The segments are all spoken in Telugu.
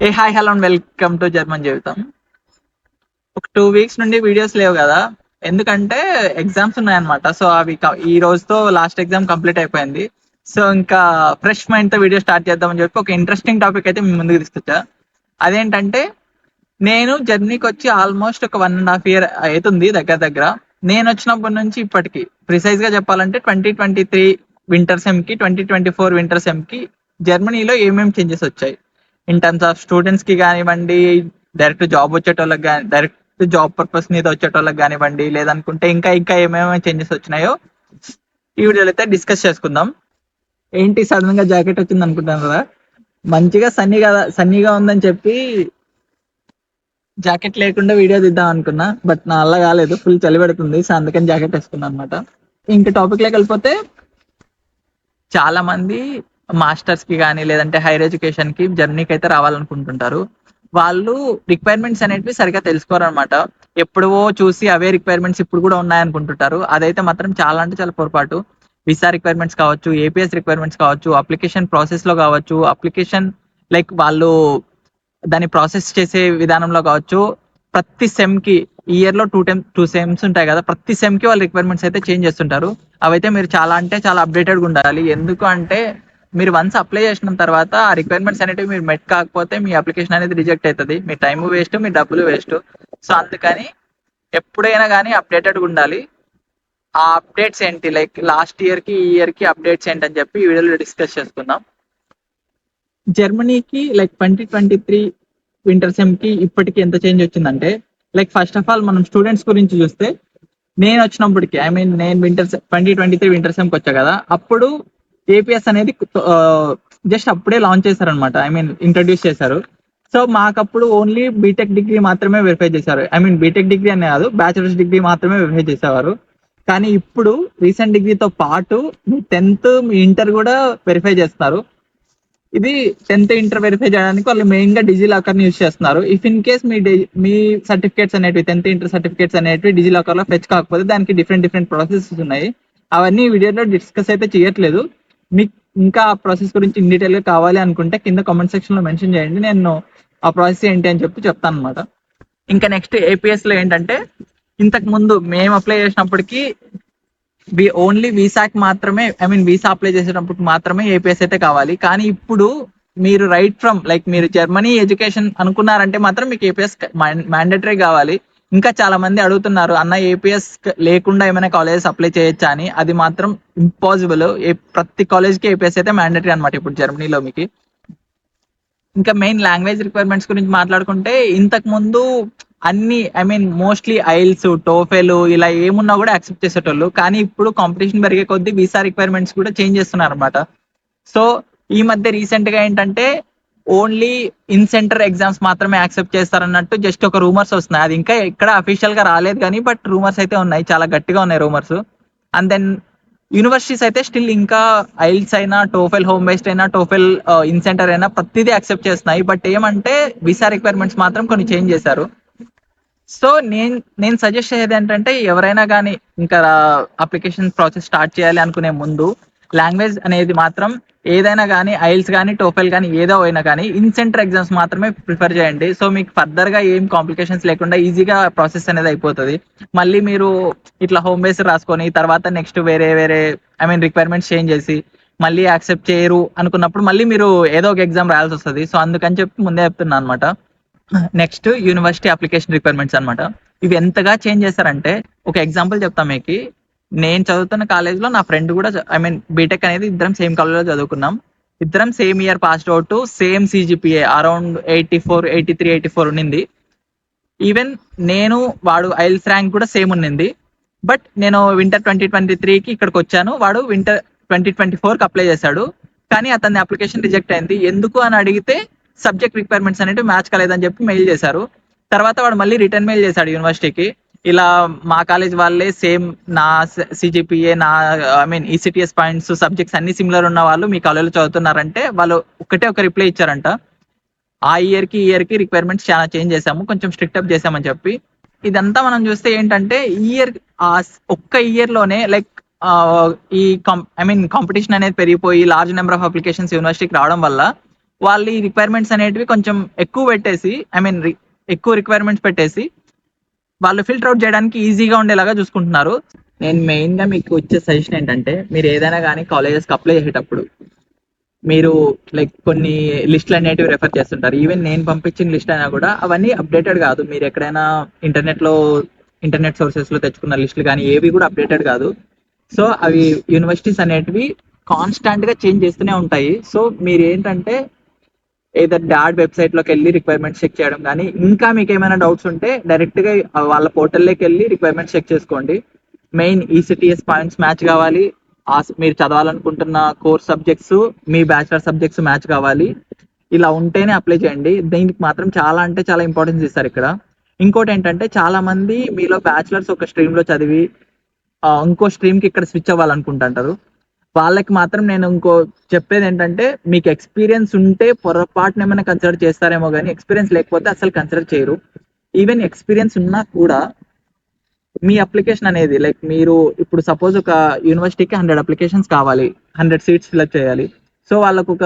A hi hello and welcome to German జీవితం. ఒక 2 వీక్స్ నుండి వీడియోస్ లేవు కదా, ఎందుకంటే ఎగ్జామ్స్ ఉన్నాయన్నమాట. సో అవి ఈ రోజుతో లాస్ట్ ఎగ్జామ్ కంప్లీట్ అయిపోయింది. సో ఇంకా ఫ్రెష్ మైండ్ తో వీడియో స్టార్ట్ చేద్దామని చెప్పి ఒక ఇంట్రెస్టింగ్ టాపిక్ అయితే మీ ముందుకు తీసుకొచ్చా. అదేంటంటే, నేను జర్నీకి వచ్చి ఆల్మోస్ట్ ఒక 1.5 year అవుతుంది దగ్గర దగ్గర. నేను వచ్చినప్పటి నుంచి ఇప్పటికి ప్రిసైజ్ గా చెప్పాలంటే 2023 వింటర్ సెమ్ కి 2024 వింటర్ సెమ్ కి జర్మనీలో ఏమేమి చేంజెస్ వచ్చాయి ఇన్ టర్మ్స్ ఆఫ్ స్టూడెంట్స్ కి కానివ్వండి, డైరెక్ట్ జాబ్ వచ్చేటోళ్ళకి కానీ, డైరెక్ట్ జాబ్ పర్పస్ మీద వచ్చేటోళ్ళకి కానివ్వండి, లేదనుకుంటే ఇంకా ఇంకా ఏమేమి చేంజెస్ వచ్చినాయో ఈ వీడియోలో అయితే డిస్కస్ చేసుకుందాం. ఏంటి సడన్ గా జాకెట్ వచ్చింది అనుకుంటాను కదా, మంచిగా సన్నీగా ఉందని చెప్పి జాకెట్ లేకుండా వీడియో తీద్దాం అనుకున్నా, బట్ నా అలా కాలేదు, ఫుల్ చలి పెడుతుంది. సో అందుకని జాకెట్ వేసుకున్నాను అనమాట. ఇంక టాపిక్ లోకి వెళ్ళిపోతే, చాలా మంది మాస్టర్స్ కి కానీ లేదంటే హైయర్ ఎడ్యుకేషన్ కి జర్నీకి అయితే రావాలనుకుంటుంటారు. వాళ్ళు రిక్వైర్మెంట్స్ అనేటివి సరిగా తెలుసుకోరు అనమాట. ఎప్పుడో చూసి అవే రిక్వైర్మెంట్స్ ఇప్పుడు కూడా ఉన్నాయనుకుంటుంటారు. అదైతే మాత్రం చాలా అంటే చాలా పొరపాటు. వీసా రిక్వైర్మెంట్స్ కావచ్చు, ఏపీఎస్ రిక్వైర్మెంట్స్ కావచ్చు, అప్లికేషన్ ప్రాసెస్ లో కావచ్చు, అప్లికేషన్ లైక్ వాళ్ళు దాన్ని ప్రాసెస్ చేసే విధానంలో కావచ్చు, ప్రతి సెమ్ కి ఇయర్ లో 2 సెమ్స్ ఉంటాయి కదా, ప్రతి సెమ్ కి వాళ్ళ రిక్వైర్మెంట్స్ అయితే చేంజ్ చేస్తుంటారు. అవైతే మీరు చాలా అంటే చాలా అప్డేటెడ్ గా ఉండాలి. ఎందుకు అంటే, మీరు వన్స్ అప్లై చేసిన తర్వాత ఆ రిక్వైర్మెంట్స్ అనేవి మీరు మెట్ కాకపోతే మీ అప్లికేషన్ అనేది రిజెక్ట్ అవుతుంది. మీ టైం వేస్ట్, మీ డబ్బులు వేస్ట్. సో అందుకని ఎప్పుడైనా కానీ అప్డేటెడ్ గా ఉండాలి. ఆ అప్డేట్స్ ఏంటి, లైక్ లాస్ట్ ఇయర్ కి ఈ ఇయర్ కి అప్డేట్స్ ఏంటని చెప్పి ఈ వీడియోలో డిస్కస్ చేసుకుందాం. జర్మనీకి లైక్ 2023 వింటర్ సెమ్ కి ఇప్పటికి ఎంత చేంజ్ వచ్చిందంటే, లైక్ ఫస్ట్ ఆఫ్ ఆల్ మనం స్టూడెంట్స్ గురించి చూస్తే, నేను వచ్చినప్పటికి నేను 2023 వింటర్ సెమ్ కి వచ్చా కదా, అప్పుడు ఏపీఎస్ అనేది జస్ట్ అప్పుడే లాంచ్ చేశారనమాట. ఇంట్రడ్యూస్ చేశారు. సో మాకప్పుడు ఓన్లీ బీటెక్ డిగ్రీ మాత్రమే వెరిఫై చేశారు. బీటెక్ డిగ్రీ అనే కాదు, బ్యాచిలర్స్ డిగ్రీ మాత్రమే వెరిఫై చేసేవారు. కానీ ఇప్పుడు రీసెంట్ డిగ్రీతో పాటు మీ 10th మీ ఇంటర్ కూడా వెరిఫై చేస్తారు. ఇది 10th ఇంటర్ వెరిఫై చేయడానికి వాళ్ళు మెయిన్ గా డిజి లాకర్ ని యూస్ చేస్తున్నారు. If in case me certificates అనేటివి 10th ఇంటర్ సర్టిఫికేట్స్ అనేటివి డిజి లాకర్ లో ఫెచ్ కాకపోతే దానికి డిఫరెంట్ ప్రాసెసెస్ ఉన్నాయి. అవన్నీ వీడియోలో డిస్కస్ అయితే చేయట్లేదు. మీకు ఇంకా ఆ ప్రాసెస్ గురించి ఇన్ డీటెయిల్ గా కావాలి అనుకుంటే కింద కామెంట్ సెక్షన్ లో మెన్షన్ చేయండి, నేను ఆ ప్రాసెస్ ఏంటి అని చెప్పి చెప్తాను అనమాట. ఇంకా నెక్స్ట్ ఏపీఎస్ లో ఏంటంటే, ఇంతకు ముందు మేము అప్లై చేసినప్పటికీ ఓన్లీ వీసాకి మాత్రమే, వీసా అప్లై చేసేటప్పుడు మాత్రమే ఏపీఎస్ అయితే కావాలి. కానీ ఇప్పుడు మీరు రైట్ ఫ్రమ్ లైక్ మీరు జర్మనీ ఎడ్యుకేషన్ అనుకున్నారంటే మాత్రం మీకు ఏపీఎస్ మ్యాండేటరీ కావాలి. ఇంకా చాలా మంది అడుగుతున్నారు, అన్న ఏపీఎస్ లేకుండా ఏమైనా కాలేజెస్ అప్లై చేయొచ్చా అని. అది మాత్రం ఇంపాసిబుల్. ప్రతి కాలేజ్ కి ఏపీఎస్ అయితే మ్యాండేటరీ అనమాట ఇప్పుడు జర్మనీలో మీకు. ఇంకా మెయిన్ లాంగ్వేజ్ రిక్వైర్మెంట్స్ గురించి మాట్లాడుకుంటే, ఇంతకు ముందు అన్ని మోస్ట్లీ ఐల్స్, టోఫెల్ ఇలా ఏమున్నా కూడా యాక్సెప్ట్ చేసేటోళ్ళు. కానీ ఇప్పుడు కాంపిటీషన్ పెరిగే కొద్దీ వీసా రిక్వైర్మెంట్స్ కూడా చేంజ్ చేస్తున్నారు అనమాట. సో ఈ మధ్య రీసెంట్ గా ఏంటంటే, ఓన్లీ ఇన్ సెంటర్ ఎగ్జామ్స్ మాత్రమే యాక్సెప్ట్ చేస్తారన్నట్టు జస్ట్ ఒక రూమర్స్ వస్తున్నాయి. అది ఇంకా ఎక్కడ అఫీషియల్ గా రాలేదు కానీ, బట్ రూమర్స్ అయితే ఉన్నాయి, చాలా గట్టిగా ఉన్నాయి రూమర్స్. అండ్ దెన్ యూనివర్సిటీస్ అయితే స్టిల్ ఇంకా ఐల్స్ అయినా, టోఫెల్ హోమ్ బేస్డ్ అయినా, టోఫెల్ ఇన్ సెంటర్ అయినా ప్రతిదీ యాక్సెప్ట్ చేస్తున్నాయి. బట్ ఏమంటే వీసా రిక్వైర్మెంట్స్ మాత్రం కొన్ని చేంజ్ చేశారు. సో నేను సజెస్ట్ చేసేది ఏంటంటే, ఎవరైనా కానీ ఇంకా అప్లికేషన్ ప్రాసెస్ స్టార్ట్ చేయాలి అనుకునే ముందు లాంగ్వేజ్ అనేది మాత్రం ఏదైనా కానీ, ఐల్స్ కానీ, టోఫెల్ కానీ ఏదో అయినా కానీ ఇన్ సెంటర్ ఎగ్జామ్స్ మాత్రమే ప్రిఫర్ చేయండి. సో మీకు ఫర్దర్ గా ఏం కాంప్లికేషన్స్ లేకుండా ఈజీగా ప్రాసెస్ అనేది అయిపోతుంది. మళ్ళీ మీరు ఇట్లా హోమ్ బేస్ రాసుకొని తర్వాత నెక్స్ట్ వేరే వేరే రిక్వైర్మెంట్స్ చేంజ్ చేసి మళ్ళీ యాక్సెప్ట్ చేయరు అనుకున్నప్పుడు మళ్ళీ మీరు ఏదో ఒక ఎగ్జామ్ రాయాల్సి వస్తుంది. సో అందుకని చెప్పి ముందే చెప్తున్నాను అనమాట. నెక్స్ట్ యూనివర్సిటీ అప్లికేషన్ రిక్వైర్మెంట్స్ అనమాట. ఇవి ఎంతగా చేంజ్ చేశారంటే, ఒక ఎగ్జాంపుల్ చెప్తాం మీకు. నేను చదువుతున్న కాలేజ్ లో నా ఫ్రెండ్ కూడా బీటెక్ అనేది ఇద్దరం సేమ్ కాలేజ్ లో చదువుకున్నాం. ఇద్దరం same year passed out, same CGPA around 84, 83, 84 ఉండింది. ఈవెన్ నేను వాడు ఐల్స్ ర్యాంక్ కూడా సేమ్ ఉన్నింది. బట్ నేను వింటర్ 2023కి ఇక్కడికి వచ్చాను, వాడు వింటర్ 2024కి అప్లై చేశాడు. కానీ అతని అప్లికేషన్ రిజెక్ట్ అయింది. ఎందుకు అని అడిగితే సబ్జెక్ట్ రిక్వైర్మెంట్స్ అనేవి మ్యాచ్ కాలేదని చెప్పి మెయిల్ చేశారు. తర్వాత వాడు మళ్ళీ రిటర్న్ మెయిల్ చేశాడు యూనివర్సిటీకి, ఇలా మా కాలేజ్ వాళ్ళే సేమ్ నా సిజిపిఏ, నా ఈసిటిఎస్ పాయింట్స్, సబ్జెక్ట్స్ అన్ని సిమిలర్ ఉన్న వాళ్ళు మీ కాలేజ్లో చదువుతున్నారంటే వాళ్ళు ఒకటే ఒక రిప్లై ఇచ్చారంట, ఆ ఇయర్ కి ఈ ఇయర్ కి రిక్వైర్మెంట్స్ చాలా చేంజ్ చేసాము, కొంచెం స్ట్రిక్ట్ అప్ చేసామని చెప్పి. ఇదంతా మనం చూస్తే ఏంటంటే, ఇయర్ ఒక్క ఇయర్ లోనే లైక్ ఈ కాంపిటీషన్ అనేది పెరిగిపోయి లార్జ్ నెంబర్ ఆఫ్ అప్లికేషన్స్ యూనివర్సిటీకి రావడం వల్ల వాళ్ళు ఈ రిక్వైర్మెంట్స్ అనేటివి కొంచెం ఎక్కువ పెట్టేసి, ఐ మీన్ ఎక్కువ రిక్వైర్మెంట్స్ పెట్టేసి వాళ్ళు ఫిల్టర్ అవుట్ చేయడానికి ఈజీగా ఉండేలాగా చూసుకుంటున్నారు. నేను మెయిన్ గా మీకు వచ్చే సజెషన్ ఏంటంటే, మీరు ఏదైనా కానీ కాలేజెస్కి అప్లై చేసేటప్పుడు మీరు లైక్ కొన్ని లిస్టులు అనేటివి రెఫర్ చేస్తుంటారు. ఈవెన్ నేను పంపించిన లిస్ట్ అయినా కూడా అవన్నీ అప్డేటెడ్ కాదు. మీరు ఎక్కడైనా ఇంటర్నెట్ సోర్సెస్ లో తెచ్చుకున్న లిస్టులు కానీ ఏవి కూడా అప్డేటెడ్ కాదు. సో అవి యూనివర్సిటీస్ అనేటివి కాన్స్టాంట్ గా చేంజ్ చేస్తూనే ఉంటాయి. సో మీరు ఏంటంటే ఏదర్ డాడ్ వెబ్సైట్ లోకి వెళ్ళి రిక్వైర్మెంట్స్ చెక్ చేయడం కానీ, ఇంకా మీకు ఏమైనా డౌట్స్ ఉంటే డైరెక్ట్ గా వాళ్ళ పోర్టల్లోకి వెళ్ళి రిక్వైర్మెంట్స్ చెక్ చేసుకోండి. మెయిన్ ఈసిటిఎస్ పాయింట్స్ మ్యాచ్ కావాలి, మీరు చదవాలనుకుంటున్న కోర్స్ సబ్జెక్ట్స్ మీ బ్యాచిలర్ సబ్జెక్ట్స్ మ్యాచ్ కావాలి. ఇలా ఉంటేనే అప్లై చేయండి. దీనికి మాత్రం చాలా అంటే చాలా ఇంపార్టెన్స్ ఇస్తారు ఇక్కడ. ఇంకోటి ఏంటంటే, చాలా మంది మీలో బ్యాచిలర్స్ ఒక స్ట్రీమ్ లో చదివి ఇంకో స్ట్రీమ్ కి ఇక్కడ స్విచ్ అవ్వాలనుకుంటుంటారు. వాళ్ళకి మాత్రం నేను ఇంకో చెప్పేది ఏంటంటే, మీకు ఎక్స్పీరియన్స్ ఉంటే పొరపాటున ఏమైనా కన్సిడర్ చేస్తారేమో కానీ ఎక్స్పీరియన్స్ లేకపోతే అసలు కన్సిడర్ చేయరు. ఈవెన్ ఎక్స్పీరియన్స్ ఉన్నా కూడా మీ అప్లికేషన్ అనేది లైక్ మీరు ఇప్పుడు సపోజ్ ఒక యూనివర్సిటీకి 100 అప్లికేషన్స్ కావాలి, 100 సీట్స్ ఫిల్అప్ చేయాలి. సో వాళ్ళకు ఒక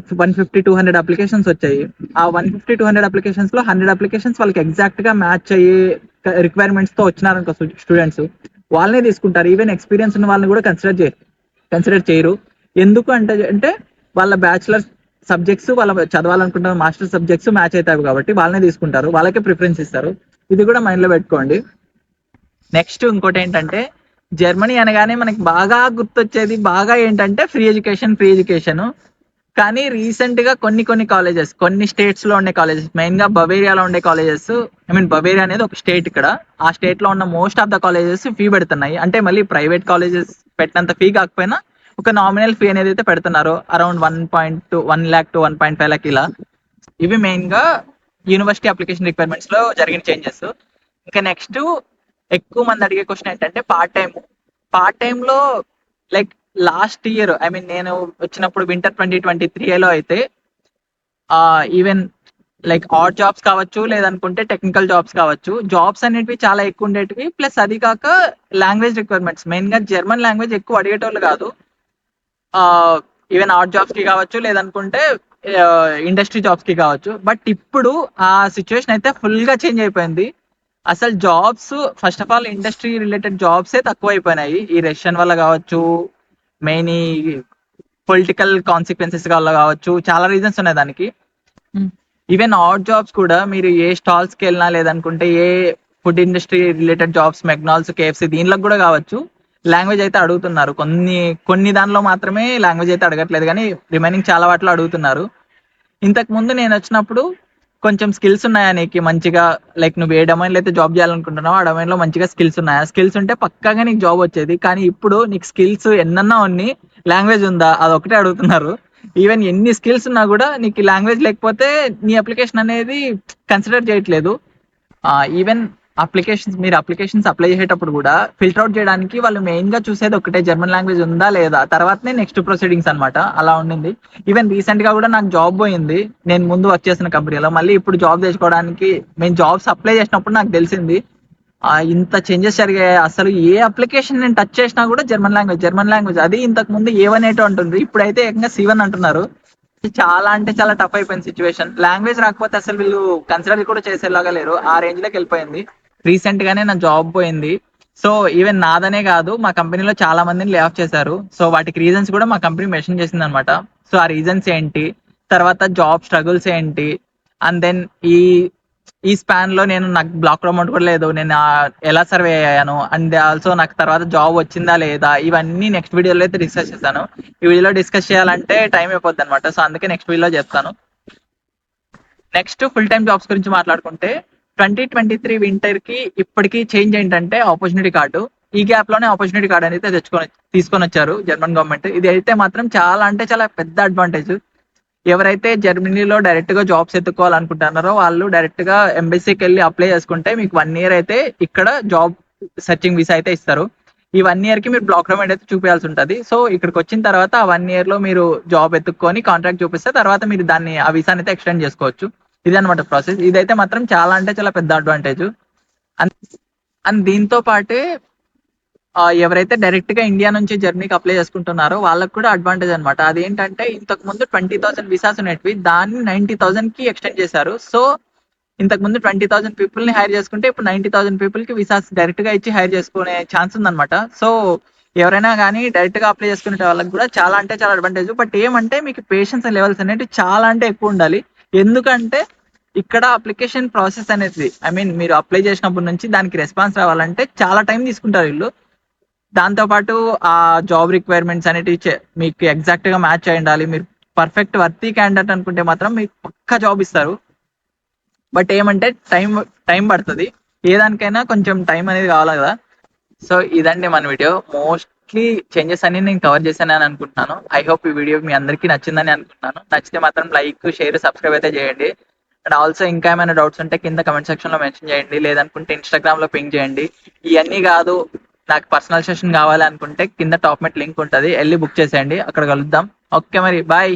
150-200 అప్లికేషన్స్ వచ్చాయి. ఆ 150-200 అప్లికేషన్స్ లో 100 అప్లికేషన్స్ వాళ్ళకి ఎగ్జాక్ట్ గా మ్యాచ్ అయ్యే రిక్వైర్మెంట్స్ తో వచ్చినారనుకో స్టూడెంట్స్, వాళ్ళనే తీసుకుంటారు. ఈవెన్ ఎక్స్పీరియన్స్ ఉన్న వాళ్ళని కూడా కన్సిడర్ చేయరు. ఎందుకు అంటే వాళ్ళ బ్యాచిలర్ సబ్జెక్ట్స్, వాళ్ళ చదవాలనుకుంటున్న మాస్టర్ సబ్జెక్ట్స్ మ్యాచ్ అవుతాయి కాబట్టి వాళ్ళనే తీసుకుంటారు, వాళ్ళకే ప్రిఫరెన్స్ ఇస్తారు. ఇది కూడా మైండ్ లో పెట్టుకోండి. నెక్స్ట్ ఇంకోటి ఏంటంటే, జర్మనీ అనగానే మనకి బాగా గుర్తొచ్చేది బాగా ఏంటంటే ఫ్రీ ఎడ్యుకేషన్. కానీ రీసెంట్ గా కొన్ని కాలేజెస్, కొన్ని స్టేట్స్ లో ఉండే కాలేజెస్, మెయిన్ గా బవేరియాలో ఉండే కాలేజెస్, ఐ మీన్ బవేరియా అనేది ఒక స్టేట్ ఇక్కడ, ఆ స్టేట్ లో ఉన్న most of the colleges fee పెడుతున్నాయి. అంటే మళ్ళీ ప్రైవేట్ కాలేజెస్ పెట్టినంత ఫీ కాకపోయినా ఒక నామినల్ ఫీ అనేది అయితే పెడుతున్నారు, అరౌండ్ 1 lakh to 1.5 lakh ఇలా. ఇవి మెయిన్ గా యూనివర్సిటీ అప్లికేషన్ రిక్వైర్మెంట్స్ లో జరిగిన చేంజెస్. ఇంకా నెక్స్ట్ ఎక్కువ మంది అడిగే క్వశ్చన్ ఏంటంటే పార్ట్ టైం లో like last year, I mean నేను వచ్చినప్పుడు వింటర్ 2023లో అయితే ఈవెన్ లైక్ ఆడ్ జాబ్స్ కావచ్చు, లేదనుకుంటే టెక్నికల్ జాబ్స్ కావచ్చు, జాబ్స్ అనేటివి చాలా ఎక్కువ ఉండేటివి. ప్లస్ అది కాక లాంగ్వేజ్ రిక్వైర్మెంట్స్, మెయిన్ గా జర్మన్ లాంగ్వేజ్ ఎక్కువ అడిగేటోళ్ళు కాదు. ఈవెన్ ఆడ్ జాబ్స్ కి కావచ్చు, లేదనుకుంటే ఇండస్ట్రీ జాబ్స్ కి కావచ్చు. బట్ ఇప్పుడు ఆ సిచ్యువేషన్ అయితే ఫుల్ గా చేంజ్ అయిపోయింది. అసలు jobs, first of all industry related జాబ్సే తక్కువ అయిపోయినాయి ఈ రష్యన్ వల్ల కావచ్చు, మెయిన్ ఈ పొలిటికల్ కాన్సిక్వెన్సెస్ వల్ల కావచ్చు, చాలా రీజన్స్ ఉన్నాయి దానికి. ఈవెన్ ఆడ్ జాబ్స్ కూడా మీరు ఏ స్టాల్స్ కి వెళ్ళినా, లేదనుకుంటే ఏ food industry related jobs, McDonald's, KFC దీనిలో కూడా కావచ్చు, లాంగ్వేజ్ అయితే అడుగుతున్నారు. కొన్ని దానిలో మాత్రమే లాంగ్వేజ్ అయితే అడగట్లేదు, కానీ రిమైనింగ్ చాలా వాటిలో అడుగుతున్నారు. ఇంతకు ముందు నేను వచ్చినప్పుడు కొంచెం స్కిల్స్ ఉన్నాయా నీకు మంచిగా, లైక్ నువ్వు ఏ డొమైన్లో అయితే జాబ్ చేయాలనుకుంటున్నావో ఆ డొమైన్లో మంచిగా స్కిల్స్ ఉన్నాయా, స్కిల్స్ ఉంటే పక్కాగా నీకు జాబ్ వచ్చేది. కానీ ఇప్పుడు నీకు స్కిల్స్ ఎన్నన్నా ఉన్ని, లాంగ్వేజ్ ఉందా అది ఒకటే అడుగుతున్నారు. ఈవెన్ ఎన్ని స్కిల్స్ ఉన్నా కూడా నీకు లాంగ్వేజ్ లేకపోతే నీ అప్లికేషన్ అనేది కన్సిడర్ చేయట్లేదు. ఈవెన్ మీరు అప్లికేషన్స్ అప్లై చేసేటప్పుడు కూడా ఫిల్టర్ అవుట్ చేయడానికి వాళ్ళు మెయిన్ గా చూసేది ఒకటే, జర్మన్ లాంగ్వేజ్ ఉందా లేదా, తర్వాతనే నెక్స్ట్ ప్రొసీడింగ్స్ అనమాట. అలా ఉండింది. ఈవెన్ రీసెంట్ గా కూడా నాకు జాబ్ పోయింది, నేను ముందు వర్క్ చేసిన కంపెనీలో. మళ్ళీ ఇప్పుడు జాబ్ తెచ్చుకోవడానికి మేము జాబ్స్ అప్లై చేసినప్పుడు నాకు తెలిసింది ఇంత చేంజెస్ జరిగాయి. అసలు ఏ అప్లికేషన్ నేను టచ్ చేసినా కూడా జర్మన్ లాంగ్వేజ్. అది ఇంతకు ముందు A1 A2 అంటుంది, ఇప్పుడైతే ఏకంగా C1 అంటున్నారు. చాలా అంటే చాలా టఫ్ అయిపోయింది సిచ్యువేషన్. లాంగ్వేజ్ రాకపోతే అసలు వీళ్ళు కన్సిడర్ కూడా చేసేలాగా లేరు, ఆ రేంజ్ లోకి వెళ్ళిపోయింది. రీసెంట్ గానే నా జాబ్ పోయింది. సో ఈవెన్ నాదనే కాదు, మా కంపెనీలో చాలా మందిని లే ఆఫ్ చేశారు. సో వాటికి రీజన్స్ కూడా మా కంపెనీ మెన్షన్ చేసింది అనమాట. సో ఆ రీజన్స్ ఏంటి, తర్వాత జాబ్ స్ట్రగుల్స్ ఏంటి, అండ్ దెన్ ఈ స్పాన్ లో నాకు బ్లాక్ ప్రమోట్ కూడా లేదు, నేను ఎలా సర్వే అయ్యాను, అండ్ ఆల్సో నాకు తర్వాత జాబ్ వచ్చిందా లేదా, ఇవన్నీ నెక్స్ట్ వీడియోలో అయితే డిస్కస్ చేస్తాను. ఈ వీడియోలో డిస్కస్ చేయాలంటే టైం అయిపోద్ది అనమాట. సో అందుకే నెక్స్ట్ వీడియోలో చెప్తాను. నెక్స్ట్ ఫుల్ టైమ్ జాబ్స్ గురించి మాట్లాడుకుంటే, 2023 వింటర్ కి ఇప్పటికి చేంజ్ ఏంటంటే ఆపర్చునిటీ కార్డు. ఈ గ్యాప్ లోనే ఆపర్చునిటీ కార్డు అనేది తీసుకొని వచ్చారు జర్మన్ గవర్నమెంట్. ఇది అయితే మాత్రం చాలా అంటే చాలా పెద్ద అడ్వాంటేజ్. ఎవరైతే జర్మనీలో డైరెక్ట్ గా జాబ్స్ ఎత్తుకోవాలనుకుంటున్నారో వాళ్ళు డైరెక్ట్ గా ఎంబసీకి వెళ్ళి అప్లై చేసుకుంటే మీకు 1 year అయితే ఇక్కడ జాబ్ సెర్చింగ్ వీసా అయితే ఇస్తారు. ఈ 1 year కి మీరు బ్లాక్ ప్రమోట్ అయితే చూపించాల్సి ఉంటుంది. సో ఇక్కడికి వచ్చిన తర్వాత ఆ 1 year లో మీరు జాబ్ ఎత్తుక్కొని కాంట్రాక్ట్ చూపిస్తే తర్వాత మీరు ఆ వీసాని అయితే ఎక్స్టెండ్ చేసుకోవచ్చు. ఇది అనమాట ప్రాసెస్. ఇదైతే మాత్రం చాలా అంటే చాలా పెద్ద అడ్వాంటేజ్. అండ్ దీంతో పాటే ఎవరైతే డైరెక్ట్ గా ఇండియా నుంచి జర్నీకి అప్లై చేసుకుంటున్నారో వాళ్ళకి కూడా అడ్వాంటేజ్ అనమాట. అదేంటంటే ఇంతకు ముందు 20,000 విసాస్ ఉన్నటివి దాన్ని 90,000 కి ఎక్స్టెండ్ చేశారు. సో ఇంతకు ముందు 20,000 పీపుల్ ని హైర్ చేసుకుంటే ఇప్పుడు 90,000 పీపుల్ కి విసాస్ డైరెక్ట్ గా ఇచ్చి హైర్ చేసుకునే ఛాన్స్ ఉందన్నమాట. సో ఎవరైనా కానీ డైరెక్ట్ గా అప్లై చేసుకునే వాళ్ళకి కూడా చాలా అంటే చాలా అడ్వాంటేజ్. బట్ ఏమంటే మీకు పేషెన్స్ లెవెల్స్ అనేవి చాలా అంటే ఎక్కువ ఉండాలి. ఎందుకంటే ఇక్కడ అప్లికేషన్ ప్రాసెస్ అనేది మీరు అప్లై చేసినప్పటి నుంచి దానికి రెస్పాన్స్ రావాలంటే చాలా టైం తీసుకుంటారు వీళ్ళు. దాంతో పాటు ఆ జాబ్ రిక్వైర్మెంట్స్ అనేటివి మీకు ఎగ్జాక్ట్ గా మ్యాచ్ అయి ఉండాలి. మీరు పర్ఫెక్ట్ వర్తీ క్యాండిడేట్ అనుకుంటే మాత్రం మీకు పక్కా జాబ్ ఇస్తారు. బట్ ఏమంటే టైం పడుతుంది. ఏదానికైనా కొంచెం టైం అనేది కావాలి కదా. సో ఇదండి మన వీడియో. మోస్ట్లీ చేంజెస్ అన్ని నేను కవర్ చేశానని అనుకుంటున్నాను. ఐ హోప్ ఈ వీడియో మీ అందరికీ నచ్చిందని అనుకుంటున్నాను. నచ్చితే మాత్రం లైక్, షేర్, సబ్స్క్రైబ్ అయితే చేయండి. అండ్ ఆల్సో ఇంకా ఏమైనా డౌట్స్ ఉంటే కింద కమెంట్ సెక్షన్ లో మెన్షన్ చేయండి. లేదనుకుంటే ఇన్స్టాగ్రామ్ లో పింక్ చేయండి. ఇవన్నీ కాదు, నాకు పర్సనల్ సెషన్ కావాలి అనుకుంటే కింద టాప్ మెట్ లింక్ ఉంటుంది, వెళ్ళి బుక్ చేసేయండి. అక్కడ కలుద్దాం. ఓకే మరి బాయ్.